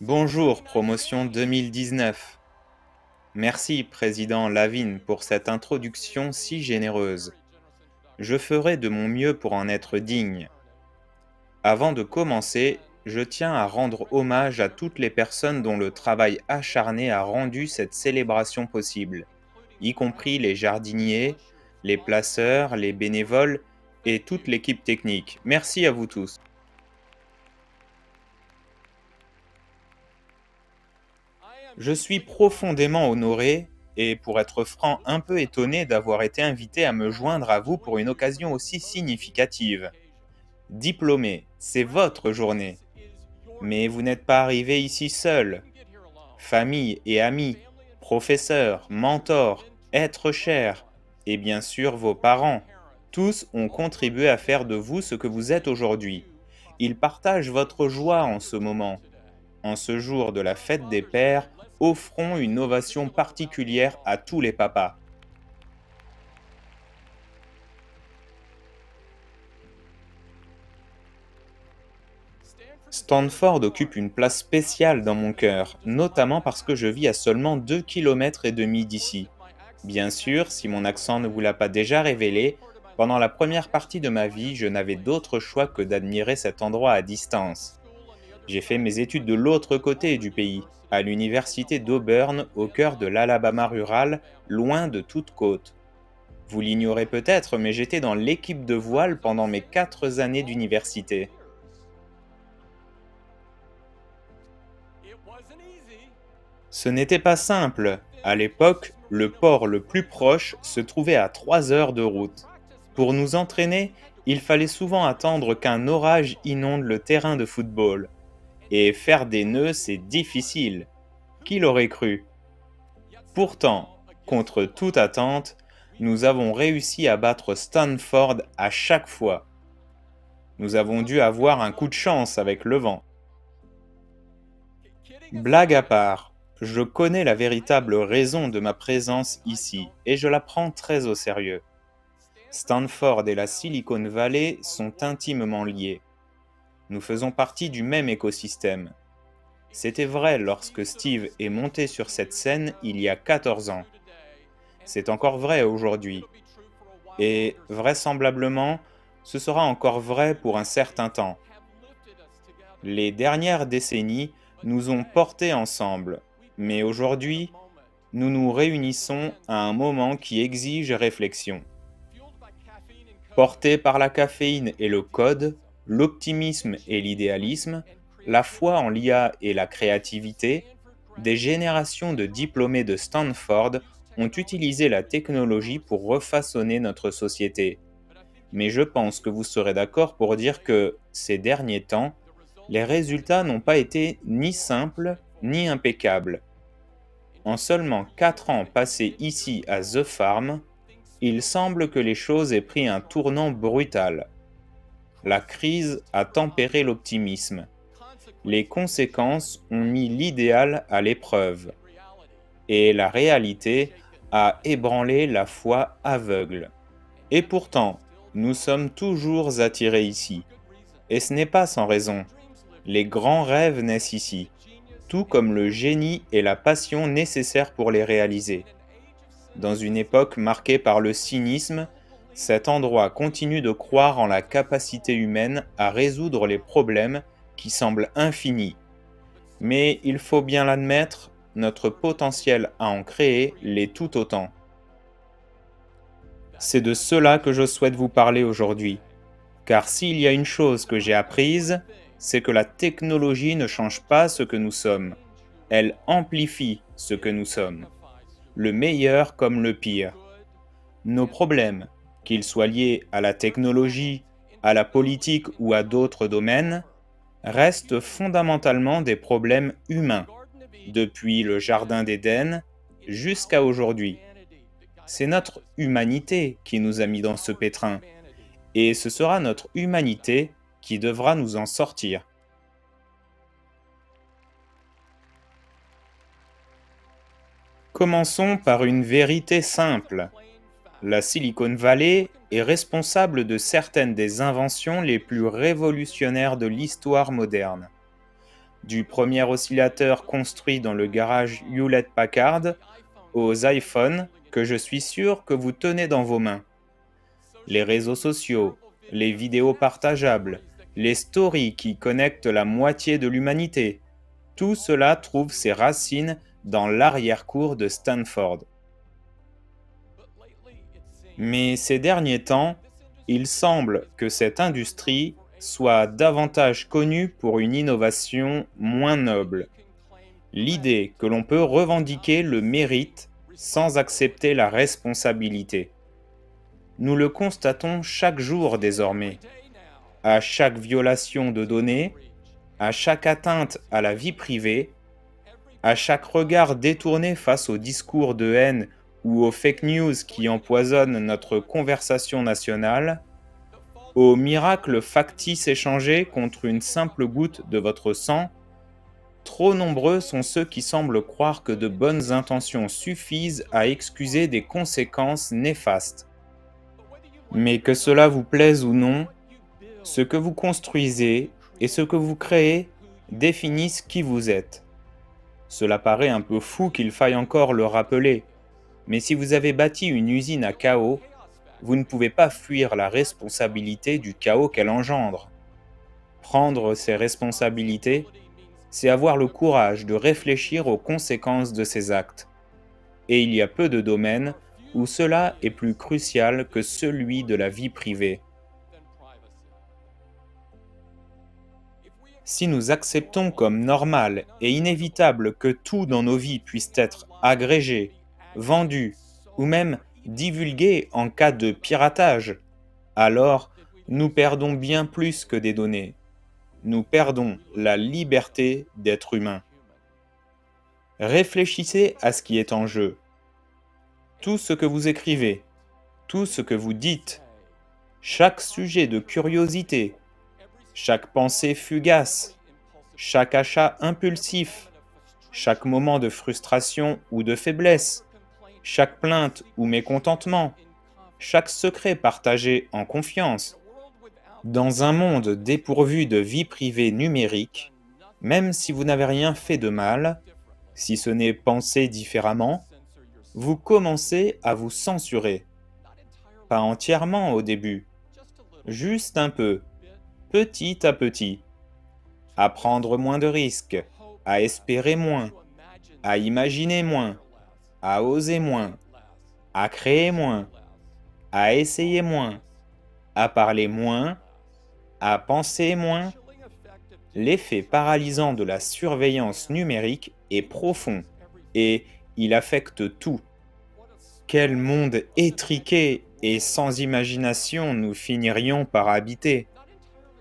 Bonjour, promotion 2019. Merci, Président Lavigne, pour cette introduction si généreuse. Je ferai de mon mieux pour en être digne. Avant de commencer, je tiens à rendre hommage à toutes les personnes dont le travail acharné a rendu cette célébration possible, y compris les jardiniers, les placeurs, les bénévoles et toute l'équipe technique. Merci à vous tous. Je suis profondément honoré et, pour être franc, un peu étonné d'avoir été invité à me joindre à vous pour une occasion aussi significative. Diplômé, c'est votre journée. Mais vous n'êtes pas arrivé ici seul. Famille et amis, professeurs, mentors, êtres chers, et bien sûr vos parents, tous ont contribué à faire de vous ce que vous êtes aujourd'hui. Ils partagent votre joie en ce moment. En ce jour de la fête des pères, offrons une ovation particulière à tous les papas. Stanford occupe une place spéciale dans mon cœur, notamment parce que je vis à seulement 2,5 km d'ici. Bien sûr, si mon accent ne vous l'a pas déjà révélé, pendant la première partie de ma vie, je n'avais d'autre choix que d'admirer cet endroit à distance. J'ai fait mes études de l'autre côté du pays, à l'université d'Auburn, au cœur de l'Alabama rural, loin de toute côte. Vous l'ignorez peut-être, mais j'étais dans l'équipe de voile pendant mes 4 années d'université. Ce n'était pas simple. À l'époque, le port le plus proche se trouvait à 3 heures de route. Pour nous entraîner, il fallait souvent attendre qu'un orage inonde le terrain de football. Et faire des nœuds, c'est difficile. Qui l'aurait cru? Pourtant, contre toute attente, nous avons réussi à battre Stanford à chaque fois. Nous avons dû avoir un coup de chance avec le vent. Blague à part, je connais la véritable raison de ma présence ici et je la prends très au sérieux. Stanford et la Silicon Valley sont intimement liés. Nous faisons partie du même écosystème. C'était vrai lorsque Steve est monté sur cette scène il y a 14 ans. C'est encore vrai aujourd'hui. Et vraisemblablement, ce sera encore vrai pour un certain temps. Les dernières décennies nous ont portés ensemble, mais aujourd'hui, nous nous réunissons à un moment qui exige réflexion. Portés par la caféine et le code, l'optimisme et l'idéalisme, la foi en l'IA et la créativité, des générations de diplômés de Stanford ont utilisé la technologie pour refaçonner notre société. Mais je pense que vous serez d'accord pour dire que, ces derniers temps, les résultats n'ont pas été ni simples ni impeccables. En seulement 4 ans passés ici à The Farm, il semble que les choses aient pris un tournant brutal. La crise a tempéré l'optimisme. Les conséquences ont mis l'idéal à l'épreuve. Et la réalité a ébranlé la foi aveugle. Et pourtant, nous sommes toujours attirés ici. Et ce n'est pas sans raison. Les grands rêves naissent ici, tout comme le génie et la passion nécessaires pour les réaliser. Dans une époque marquée par le cynisme, cet endroit continue de croire en la capacité humaine à résoudre les problèmes qui semblent infinis. Mais il faut bien l'admettre, notre potentiel à en créer l'est tout autant. C'est de cela que je souhaite vous parler aujourd'hui. Car s'il y a une chose que j'ai apprise, c'est que la technologie ne change pas ce que nous sommes. Elle amplifie ce que nous sommes. Le meilleur comme le pire. Nos problèmes, qu'ils soient liés à la technologie, à la politique ou à d'autres domaines, restent fondamentalement des problèmes humains, depuis le Jardin d'Éden jusqu'à aujourd'hui. C'est notre humanité qui nous a mis dans ce pétrin, et ce sera notre humanité qui devra nous en sortir. Commençons par une vérité simple. La Silicon Valley est responsable de certaines des inventions les plus révolutionnaires de l'histoire moderne. du premier oscillateur construit dans le garage Hewlett-Packard aux iPhones que je suis sûr que vous tenez dans vos mains. Les réseaux sociaux, les vidéos partageables, les stories qui connectent la moitié de l'humanité, tout cela trouve ses racines dans l'arrière-cour de Stanford. Mais ces derniers temps, il semble que cette industrie soit davantage connue pour une innovation moins noble. L'idée que l'on peut revendiquer le mérite sans accepter la responsabilité. Nous le constatons chaque jour désormais. À chaque violation de données, à chaque atteinte à la vie privée, à chaque regard détourné face aux discours de haine ou aux fake news qui empoisonnent notre conversation nationale, aux miracles factices échangés contre une simple goutte de votre sang, trop nombreux sont ceux qui semblent croire que de bonnes intentions suffisent à excuser des conséquences néfastes. Mais que cela vous plaise ou non, ce que vous construisez et ce que vous créez définissent qui vous êtes. Cela paraît un peu fou qu'il faille encore le rappeler, mais si vous avez bâti une usine à chaos, vous ne pouvez pas fuir la responsabilité du chaos qu'elle engendre. Prendre ses responsabilités, c'est avoir le courage de réfléchir aux conséquences de ses actes. Et il y a peu de domaines où cela est plus crucial que celui de la vie privée. Si nous acceptons comme normal et inévitable que tout dans nos vies puisse être agrégé, vendu ou même divulgué en cas de piratage, alors nous perdons bien plus que des données. Nous perdons la liberté d'être humain. Réfléchissez à ce qui est en jeu. Tout ce que vous écrivez, tout ce que vous dites, chaque sujet de curiosité, chaque pensée fugace, chaque achat impulsif, chaque moment de frustration ou de faiblesse, chaque plainte ou mécontentement, chaque secret partagé en confiance. Dans un monde dépourvu de vie privée numérique, même si vous n'avez rien fait de mal, si ce n'est penser différemment, vous commencez à vous censurer. Pas entièrement au début, juste un peu, petit à petit. À prendre moins de risques, à espérer moins, à imaginer moins, à oser moins, à créer moins, à essayer moins, à parler moins, à penser moins. L'effet paralysant de la surveillance numérique est profond et il affecte tout. Quel monde étriqué et sans imagination nous finirions par habiter.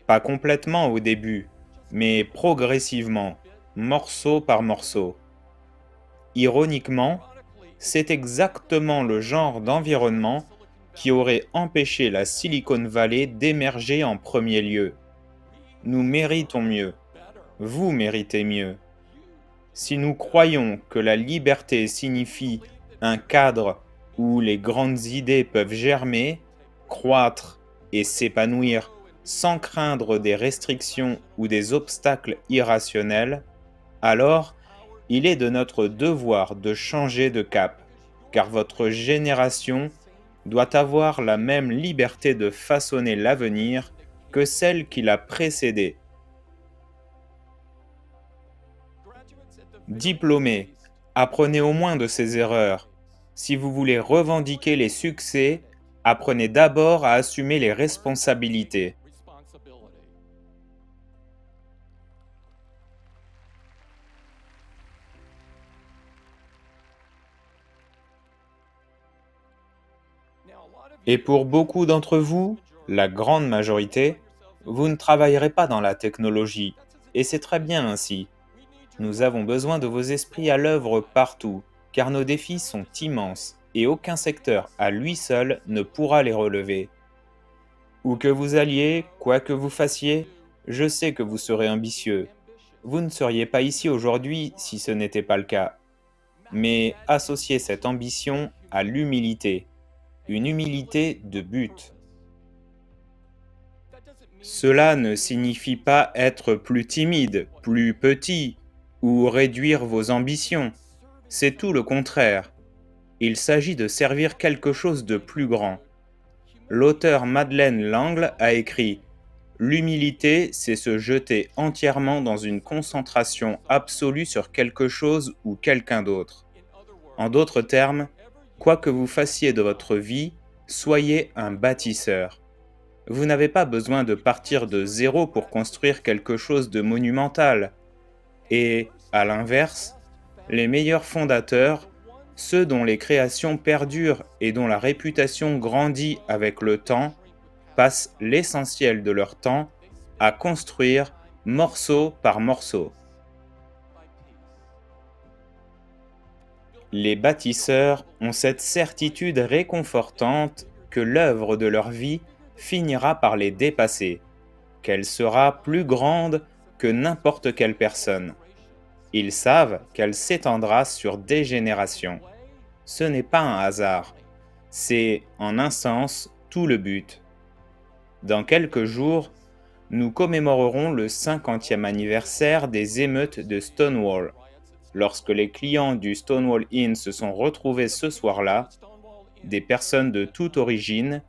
Pas complètement au début, mais progressivement, morceau par morceau. Ironiquement, c'est exactement le genre d'environnement qui aurait empêché la Silicon Valley d'émerger en premier lieu. Nous méritons mieux. Vous méritez mieux. Si nous croyons que la liberté signifie un cadre où les grandes idées peuvent germer, croître et s'épanouir sans craindre des restrictions ou des obstacles irrationnels, alors il est de notre devoir de changer de cap, car votre génération doit avoir la même liberté de façonner l'avenir que celle qui l'a précédée. Diplômés, apprenez au moins de ces erreurs. Si vous voulez revendiquer les succès, apprenez d'abord à assumer les responsabilités. Et pour beaucoup d'entre vous, la grande majorité, vous ne travaillerez pas dans la technologie, et c'est très bien ainsi. Nous avons besoin de vos esprits à l'œuvre partout, car nos défis sont immenses, et aucun secteur à lui seul ne pourra les relever. Où que vous alliez, quoi que vous fassiez, je sais que vous serez ambitieux. Vous ne seriez pas ici aujourd'hui si ce n'était pas le cas. Mais associez cette ambition à l'humilité, une humilité de but. Cela ne signifie pas être plus timide, plus petit, ou réduire vos ambitions. C'est tout le contraire. Il s'agit de servir quelque chose de plus grand. L'auteur Madeleine L'Angle a écrit L'humilité, c'est se jeter entièrement dans une concentration absolue sur quelque chose ou quelqu'un d'autre. En d'autres termes, quoi que vous fassiez de votre vie, soyez un bâtisseur. Vous n'avez pas besoin de partir de zéro pour construire quelque chose de monumental. Et, à l'inverse, les meilleurs fondateurs, ceux dont les créations perdurent et dont la réputation grandit avec le temps, passent l'essentiel de leur temps à construire morceau par morceau. Les bâtisseurs ont cette certitude réconfortante que l'œuvre de leur vie finira par les dépasser, qu'elle sera plus grande que n'importe quelle personne. Ils savent qu'elle s'étendra sur des générations. Ce n'est pas un hasard, c'est en un sens tout le but. Dans quelques jours, nous commémorerons le 50e anniversaire des émeutes de Stonewall. Lorsque les clients du Stonewall Inn se sont retrouvés ce soir-là, des personnes de toute origine,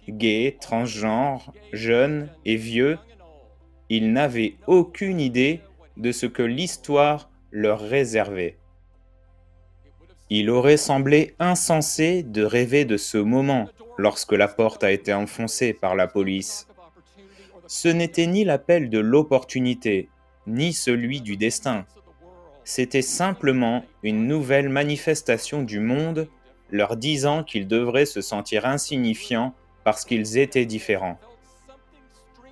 gays, transgenres, jeunes et vieux, ils n'avaient aucune idée de ce que l'histoire leur réservait. Il aurait semblé insensé de rêver de ce moment lorsque la porte a été enfoncée par la police. Ce n'était ni l'appel de l'opportunité, ni celui du destin. C'était simplement une nouvelle manifestation du monde leur disant qu'ils devraient se sentir insignifiants parce qu'ils étaient différents.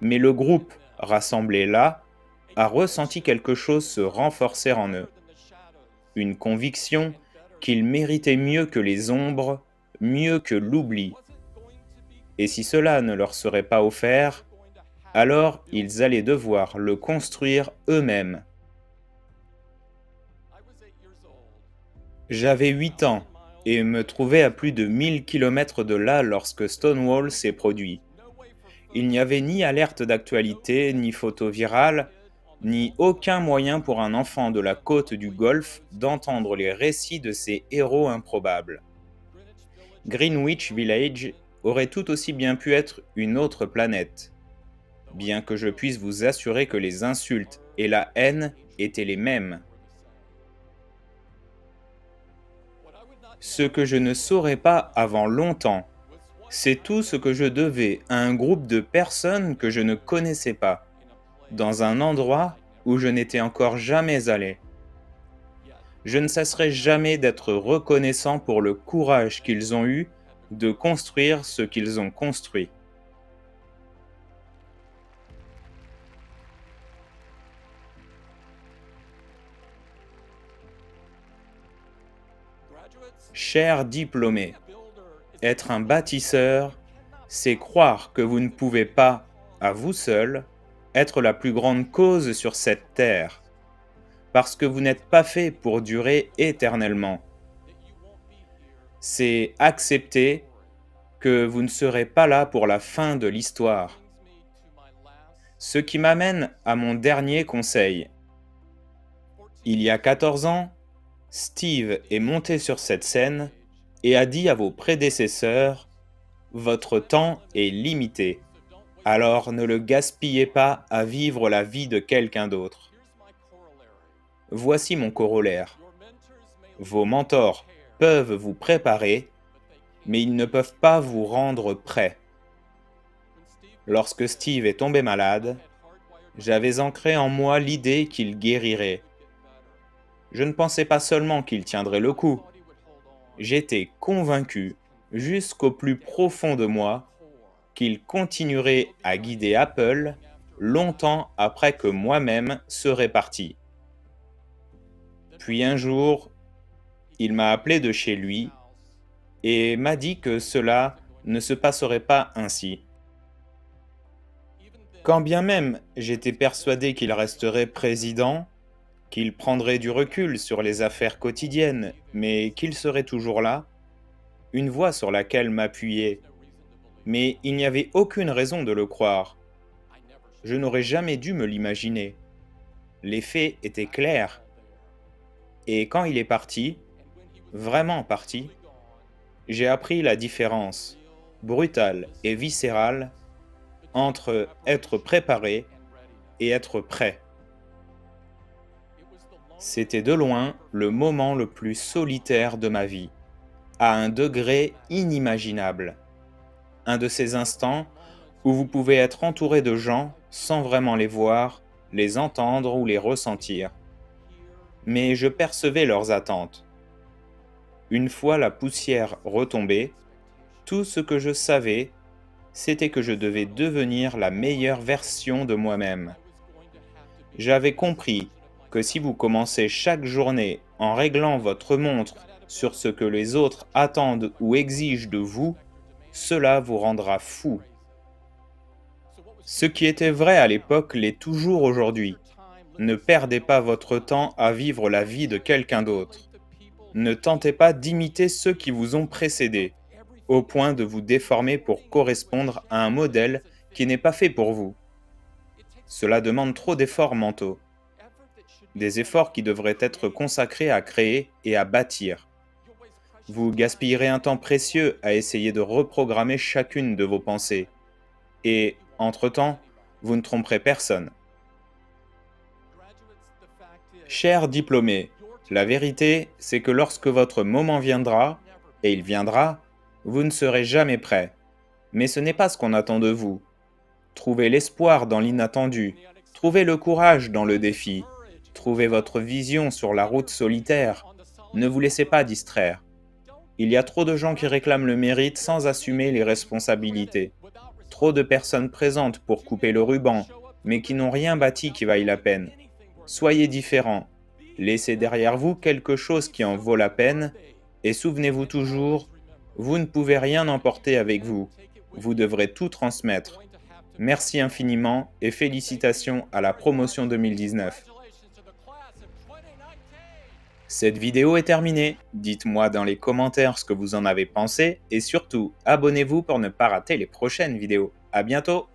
Mais le groupe, rassemblé là, a ressenti quelque chose se renforcer en eux. Une conviction qu'ils méritaient mieux que les ombres, mieux que l'oubli. Et si cela ne leur serait pas offert, alors ils allaient devoir le construire eux-mêmes. J'avais 8 ans et me trouvais à plus de 1000 km de là lorsque Stonewall s'est produit. Il n'y avait ni alerte d'actualité, ni photo virale, ni aucun moyen pour un enfant de la côte du Golfe d'entendre les récits de ces héros improbables. Greenwich Village aurait tout aussi bien pu être une autre planète, bien que je puisse vous assurer que les insultes et la haine étaient les mêmes. Ce que je ne saurais pas avant longtemps, c'est tout ce que je devais à un groupe de personnes que je ne connaissais pas, dans un endroit où je n'étais encore jamais allé. Je ne cesserai jamais d'être reconnaissant pour le courage qu'ils ont eu de construire ce qu'ils ont construit. Chers diplômés, être un bâtisseur, c'est croire que vous ne pouvez pas, à vous seul, être la plus grande cause sur cette terre, parce que vous n'êtes pas fait pour durer éternellement. C'est accepter que vous ne serez pas là pour la fin de l'histoire. Ce qui m'amène à mon dernier conseil. Il y a 14 ans, Steve est monté sur cette scène et a dit à vos prédécesseurs « Votre temps est limité, alors ne le gaspillez pas à vivre la vie de quelqu'un d'autre. » Voici mon corollaire. Vos mentors peuvent vous préparer, mais ils ne peuvent pas vous rendre prêt. Lorsque Steve est tombé malade, j'avais ancré en moi l'idée qu'il guérirait. Je ne pensais pas seulement qu'il tiendrait le coup. J'étais convaincu, jusqu'au plus profond de moi, qu'il continuerait à guider Apple longtemps après que moi-même serais parti. Puis un jour, il m'a appelé de chez lui et m'a dit que cela ne se passerait pas ainsi. Quand bien même j'étais persuadé qu'il resterait président, qu'il prendrait du recul sur les affaires quotidiennes, mais qu'il serait toujours là, une voix sur laquelle m'appuyer. Mais il n'y avait aucune raison de le croire. Je n'aurais jamais dû me l'imaginer. Les faits étaient clairs. Et quand il est parti, vraiment parti, j'ai appris la différence, brutale et viscérale, entre être préparé et être prêt. C'était de loin le moment le plus solitaire de ma vie, à un degré inimaginable. Un de ces instants où vous pouvez être entouré de gens sans vraiment les voir, les entendre ou les ressentir. Mais je percevais leurs attentes. Une fois la poussière retombée, tout ce que je savais, c'était que je devais devenir la meilleure version de moi-même. J'avais compris que si vous commencez chaque journée en réglant votre montre sur ce que les autres attendent ou exigent de vous, cela vous rendra fou. Ce qui était vrai à l'époque l'est toujours aujourd'hui. Ne perdez pas votre temps à vivre la vie de quelqu'un d'autre. Ne tentez pas d'imiter ceux qui vous ont précédé, au point de vous déformer pour correspondre à un modèle qui n'est pas fait pour vous. Cela demande trop d'efforts mentaux. Des efforts qui devraient être consacrés à créer et à bâtir. Vous gaspillerez un temps précieux à essayer de reprogrammer chacune de vos pensées. Et, entre-temps, vous ne tromperez personne. Chers diplômés, la vérité, c'est que lorsque votre moment viendra, et il viendra, vous ne serez jamais prêt. Mais ce n'est pas ce qu'on attend de vous. Trouvez l'espoir dans l'inattendu. Trouvez le courage dans le défi. Trouvez votre vision sur la route solitaire. Ne vous laissez pas distraire. Il y a trop de gens qui réclament le mérite sans assumer les responsabilités. Trop de personnes présentes pour couper le ruban, mais qui n'ont rien bâti qui vaille la peine. Soyez différents. Laissez derrière vous quelque chose qui en vaut la peine, et souvenez-vous toujours, vous ne pouvez rien emporter avec vous. Vous devrez tout transmettre. Merci infiniment et félicitations à la promotion 2019. Cette vidéo est terminée. Dites-moi dans les commentaires ce que vous en avez pensé et surtout, abonnez-vous pour ne pas rater les prochaines vidéos. À bientôt!